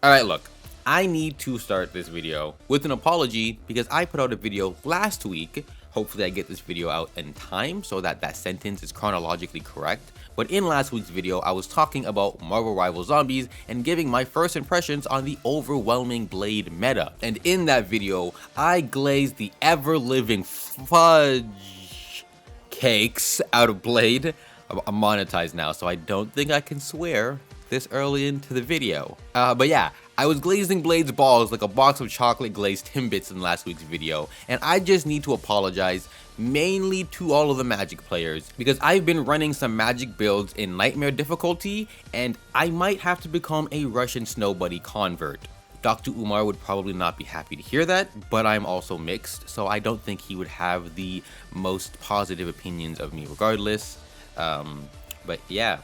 Alright, look, I need to start this video with an apology because I put out a video last week. Hopefully I get this video out in time so that that sentence is chronologically correct. But in last week's video, I was talking about Marvel Rivals Zombies and giving my first impressions on the overwhelming Blade meta. And in that video, I glazed the ever-living fudge cakes out of Blade. I'm monetized now, so I don't think I can swear this early into the video. But yeah, I was glazing Blade's balls like a box of chocolate glazed Timbits in last week's video, and I just need to apologize mainly to all of the Magic players because I've been running some Magic builds in Nightmare difficulty, and I might have to become a Russian Snow Buddy convert. Dr. Umar would probably not be happy to hear that, but I'm also mixed, so I don't think he would have the most positive opinions of me regardless. But yeah.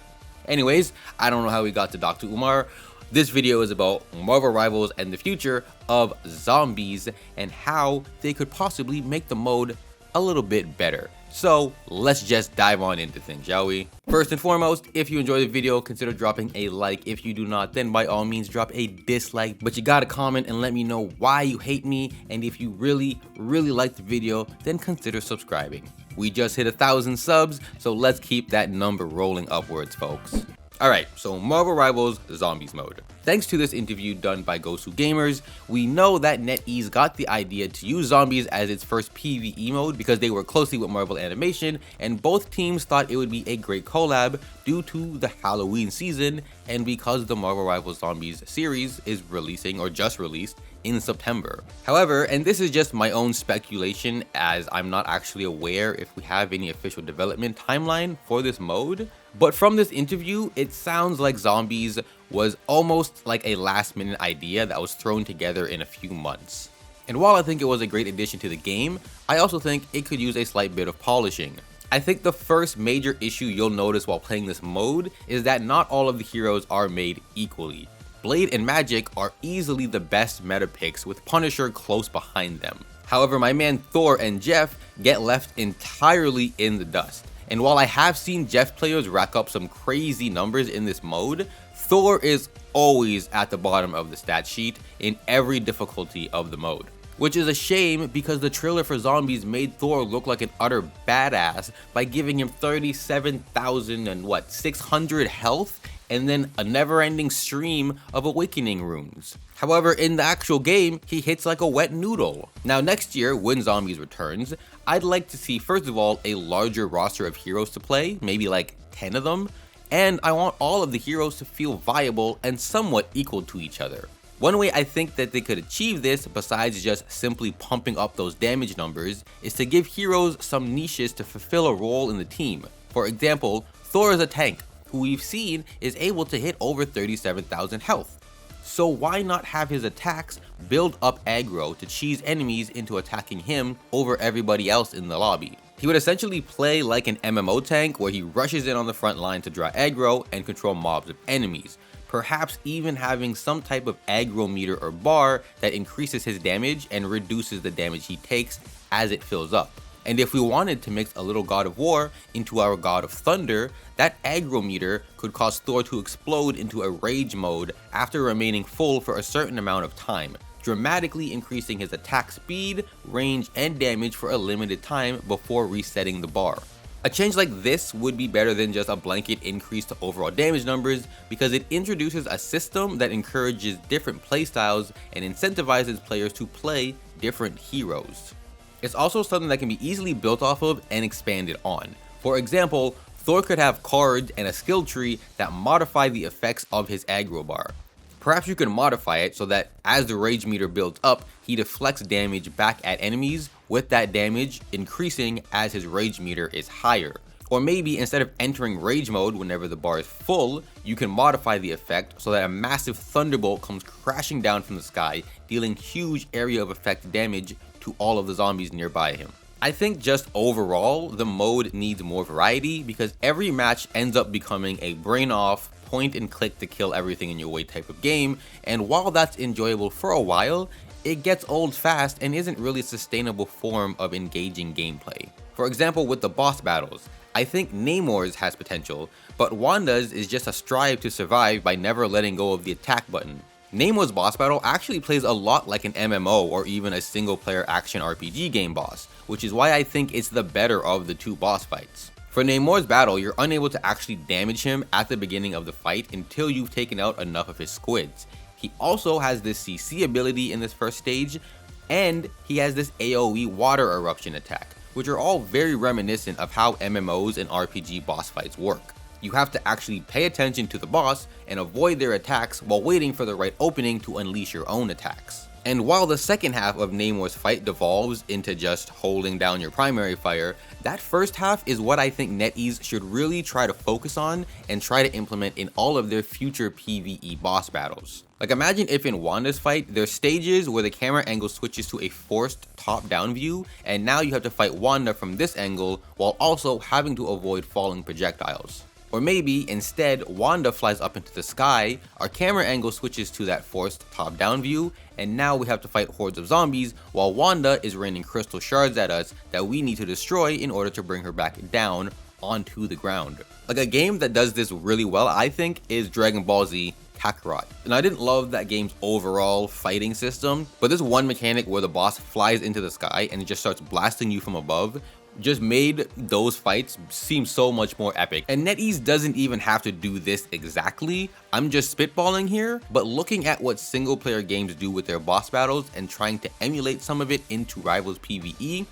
Anyways, I don't know how we got to Dr. Umar. This video is about Marvel Rivals and the future of zombies and how they could possibly make the mode a little bit better. So let's just dive on into things, shall we? First and foremost, if you enjoy the video, consider dropping a like. If you do not, then by all means drop a dislike. But you gotta comment and let me know why you hate me. And if you really like the video, then consider subscribing. We just hit 1,000 subs, so let's keep that number rolling upwards, folks. Alright, so Marvel Rivals Zombies mode. Thanks to this interview done by Gosu Gamers, we know that NetEase got the idea to use zombies as its first PvE mode because they work closely with Marvel Animation, and both teams thought it would be a great collab due to the Halloween season and because the Marvel Rivals Zombies series is releasing or just released in September. However, and this is just my own speculation as I'm not actually aware if we have any official development timeline for this mode, but from this interview, it sounds like zombies was almost like a last minute idea that was thrown together in a few months. And while I think it was a great addition to the game, I also think it could use a slight bit of polishing. I think the first major issue you'll notice while playing this mode is that not all of the heroes are made equally. Blade and Magic are easily the best meta picks with Punisher close behind them. However, my man Thor and Jeff get left entirely in the dust. And while I have seen Jeff players rack up some crazy numbers in this mode, Thor is always at the bottom of the stat sheet in every difficulty of the mode. Which is a shame because the trailer for Zombies made Thor look like an utter badass by giving him 37,600 health and then a never-ending stream of awakening runes. However, in the actual game, he hits like a wet noodle. Now next year, when Zombies returns, I'd like to see first of all a larger roster of heroes to play, maybe like 10 of them, and I want all of the heroes to feel viable and somewhat equal to each other. One way I think that they could achieve this, besides just simply pumping up those damage numbers, is to give heroes some niches to fulfill a role in the team. For example, Thor is a tank, who we've seen is able to hit over 37,000 health. So why not have his attacks build up aggro to cheese enemies into attacking him over everybody else in the lobby? He would essentially play like an MMO tank where he rushes in on the front line to draw aggro and control mobs of enemies. Perhaps even having some type of aggro meter or bar that increases his damage and reduces the damage he takes as it fills up. And if we wanted to mix a little God of War into our God of Thunder, that aggro meter could cause Thor to explode into a rage mode after remaining full for a certain amount of time, dramatically increasing his attack speed, range, and damage for a limited time before resetting the bar. A change like this would be better than just a blanket increase to overall damage numbers because it introduces a system that encourages different playstyles and incentivizes players to play different heroes. It's also something that can be easily built off of and expanded on. For example, Thor could have cards and a skill tree that modify the effects of his aggro bar. Perhaps you can modify it so that as the rage meter builds up, he deflects damage back at enemies, with that damage increasing as his rage meter is higher. Or maybe instead of entering rage mode whenever the bar is full, you can modify the effect so that a massive thunderbolt comes crashing down from the sky, dealing huge area of effect damage to all of the zombies nearby him. I think just overall, the mode needs more variety because every match ends up becoming a brain off, point and click to kill everything in your way type of game, and while that's enjoyable for a while, it gets old fast and isn't really a sustainable form of engaging gameplay. For example, with the boss battles, I think Namor's has potential, but Wanda's is just a strive to survive by never letting go of the attack button. Nemo's boss battle actually plays a lot like an MMO or even a single player action RPG game boss, which is why I think it's the better of the two boss fights. For Nemo's battle, you're unable to actually damage him at the beginning of the fight until you've taken out enough of his squids. He also has this CC ability in this first stage, and he has this AoE water eruption attack, which are all very reminiscent of how MMOs and RPG boss fights work. You have to actually pay attention to the boss and avoid their attacks while waiting for the right opening to unleash your own attacks. And while the second half of Nemo's fight devolves into just holding down your primary fire, that first half is what I think NetEase should really try to focus on and try to implement in all of their future PvE boss battles. Like, imagine if in Wanda's fight, there's stages where the camera angle switches to a forced top-down view, and now you have to fight Wanda from this angle while also having to avoid falling projectiles. Or maybe, instead, Wanda flies up into the sky, our camera angle switches to that forced top-down view, and now we have to fight hordes of zombies while Wanda is raining crystal shards at us that we need to destroy in order to bring her back down onto the ground. Like, a game that does this really well, I think, is Dragon Ball Z Kakarot. And I didn't love that game's overall fighting system, but this one mechanic where the boss flies into the sky and just starts blasting you from above just made those fights seem so much more epic. And NetEase doesn't even have to do this exactly. I'm just spitballing here, but looking at what single player games do with their boss battles and trying to emulate some of it into Rivals PvE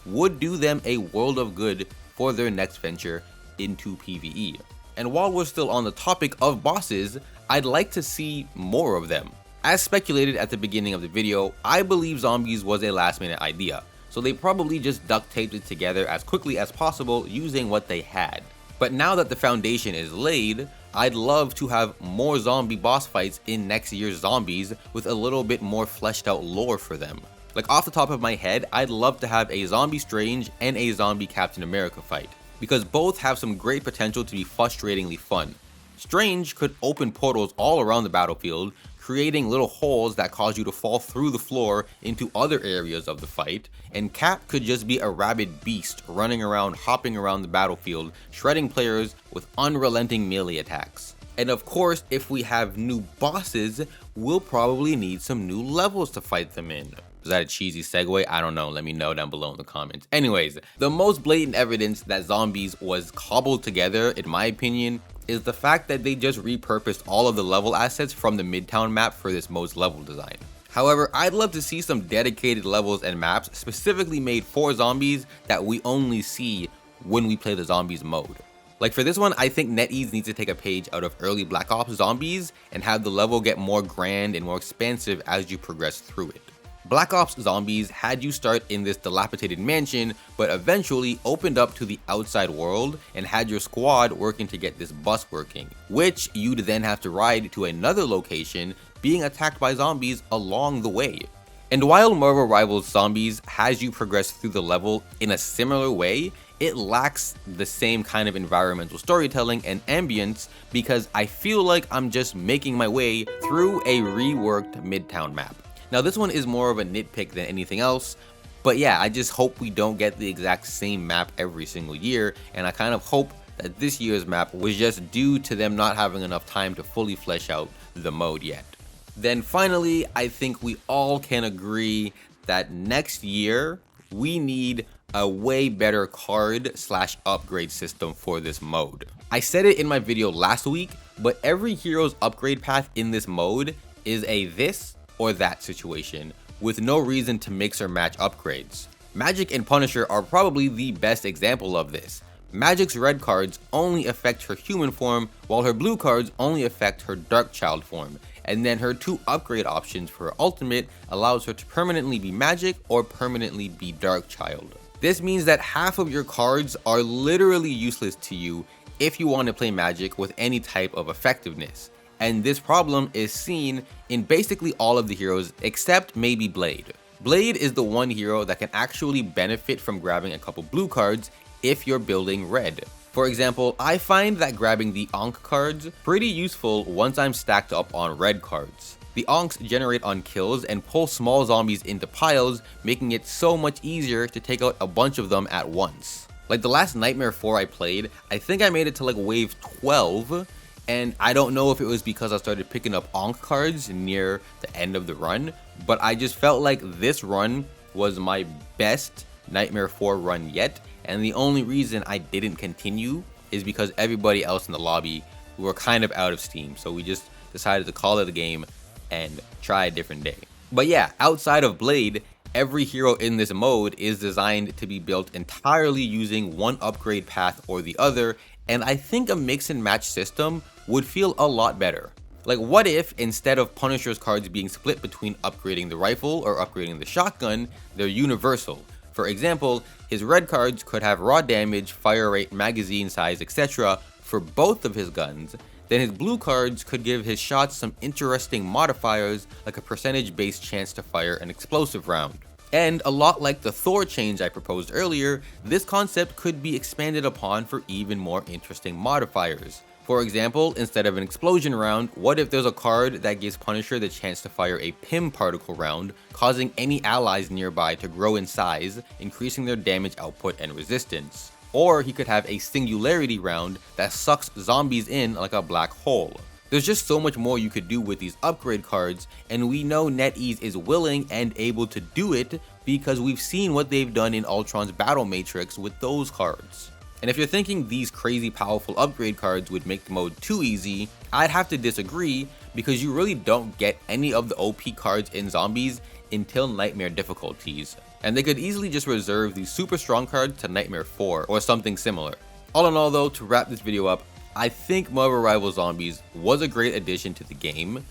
would do them a world of good for their next venture into PvE. And while we're still on the topic of bosses, I'd like to see more of them. As speculated at the beginning of the video, I believe zombies was a last minute idea, so they probably just duct taped it together as quickly as possible using what they had. But now that the foundation is laid, I'd love to have more zombie boss fights in next year's Zombies with a little bit more fleshed out lore for them. Like, off the top of my head, I'd love to have a Zombie Strange and a Zombie Captain America fight, because both have some great potential to be frustratingly fun. Strange could open portals all around the battlefield, creating little holes that cause you to fall through the floor into other areas of the fight, and Cap could just be a rabid beast running around, hopping around the battlefield, shredding players with unrelenting melee attacks. And of course, if we have new bosses, we'll probably need some new levels to fight them in. Was that a cheesy segue? I don't know, let me know down below in the comments. Anyways, the most blatant evidence that Zombies was cobbled together, in my opinion, is the fact that they just repurposed all of the level assets from the Midtown map for this most level design. However, I'd love to see some dedicated levels and maps specifically made for zombies that we only see when we play the Zombies mode. Like, for this one, I think NetEase needs to take a page out of early Black Ops Zombies and have the level get more grand and more expansive as you progress through it. Black Ops Zombies had you start in this dilapidated mansion, but eventually opened up to the outside world and had your squad working to get this bus working, which you'd then have to ride to another location, being attacked by zombies along the way. And while Marvel Rivals Zombies has you progress through the level in a similar way, it lacks the same kind of environmental storytelling and ambience because I feel like I'm just making my way through a reworked Midtown map. Now, this one is more of a nitpick than anything else, but yeah, I just hope we don't get the exact same map every single year, and I kind of hope that this year's map was just due to them not having enough time to fully flesh out the mode yet. Then finally, I think we all can agree that next year, we need a way better card/upgrade system for this mode. I said it in my video last week, but every hero's upgrade path in this mode is a this or that situation, with no reason to mix or match upgrades. Magic and Punisher are probably the best example of this. Magic's red cards only affect her human form, while her blue cards only affect her Dark Child form, and then her two upgrade options for her ultimate allows her to permanently be Magic or permanently be Dark Child. This means that half of your cards are literally useless to you if you want to play Magic with any type of effectiveness. And this problem is seen in basically all of the heroes except maybe Blade. Blade is the one hero that can actually benefit from grabbing a couple blue cards if you're building red. For example, I find that grabbing the Ankh cards pretty useful once I'm stacked up on red cards. The Ankhs generate on kills and pull small zombies into piles, making it so much easier to take out a bunch of them at once. Like the last Nightmare 4 I played, I think I made it to like wave 12, And I don't know if it was because I started picking up Ankh cards near the end of the run, but I just felt like this run was my best Nightmare 4 run yet, and the only reason I didn't continue is because everybody else in the lobby were kind of out of steam, so we just decided to call it a game and try a different day. But yeah, outside of Blade, every hero in this mode is designed to be built entirely using one upgrade path or the other, and I think a mix and match system would feel a lot better. Like, what if instead of Punisher's cards being split between upgrading the rifle or upgrading the shotgun, they're universal? For example, his red cards could have raw damage, fire rate, magazine size, etc. for both of his guns. Then his blue cards could give his shots some interesting modifiers, like a percentage based chance to fire an explosive round. And a lot like the Thor change I proposed earlier, this concept could be expanded upon for even more interesting modifiers. For example, instead of an explosion round, what if there's a card that gives Punisher the chance to fire a PIM particle round, causing any allies nearby to grow in size, increasing their damage output and resistance? Or he could have a singularity round that sucks zombies in like a black hole. There's just so much more you could do with these upgrade cards, and we know NetEase is willing and able to do it because we've seen what they've done in Ultron's Battle Matrix with those cards. And if you're thinking these crazy powerful upgrade cards would make the mode too easy, I'd have to disagree, because you really don't get any of the OP cards in zombies until Nightmare difficulties. And they could easily just reserve these super strong cards to Nightmare 4 or something similar. All in all though, to wrap this video up, I think Marvel Rivals Zombies was a great addition to the game.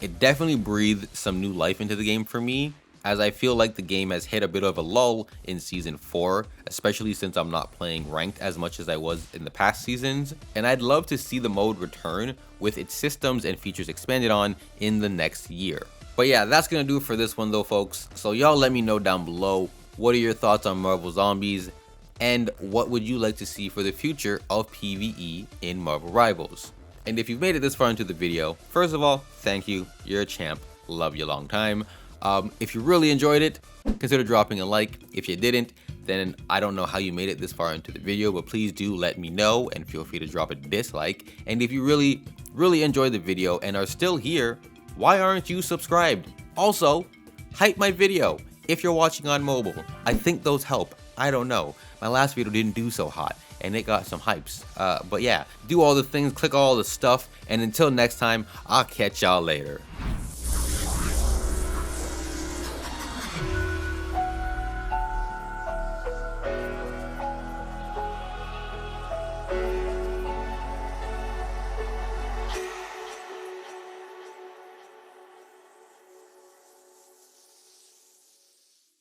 It definitely breathed some new life into the game for me, as I feel like the game has hit a bit of a lull in Season 4, especially since I'm not playing ranked as much as I was in the past seasons, and I'd love to see the mode return with its systems and features expanded on in the next year. But yeah, that's gonna do it for this one though, folks. So y'all let me know down below, what are your thoughts on Marvel Zombies, and what would you like to see for the future of PvE in Marvel Rivals? And if you've made it this far into the video, first of all, thank you, you're a champ, love you long time. If you really enjoyed it, consider dropping a like. If you didn't, then I don't know how you made it this far into the video, but please do let me know, and feel free to drop a dislike. And if you really enjoyed the video and are still here, why aren't you subscribed? Also, hype my video if you're watching on mobile. I think those help. I don't know. My last video didn't do so hot, and it got some hypes. But yeah, do all the things, click all the stuff, and until next time, I'll catch y'all later.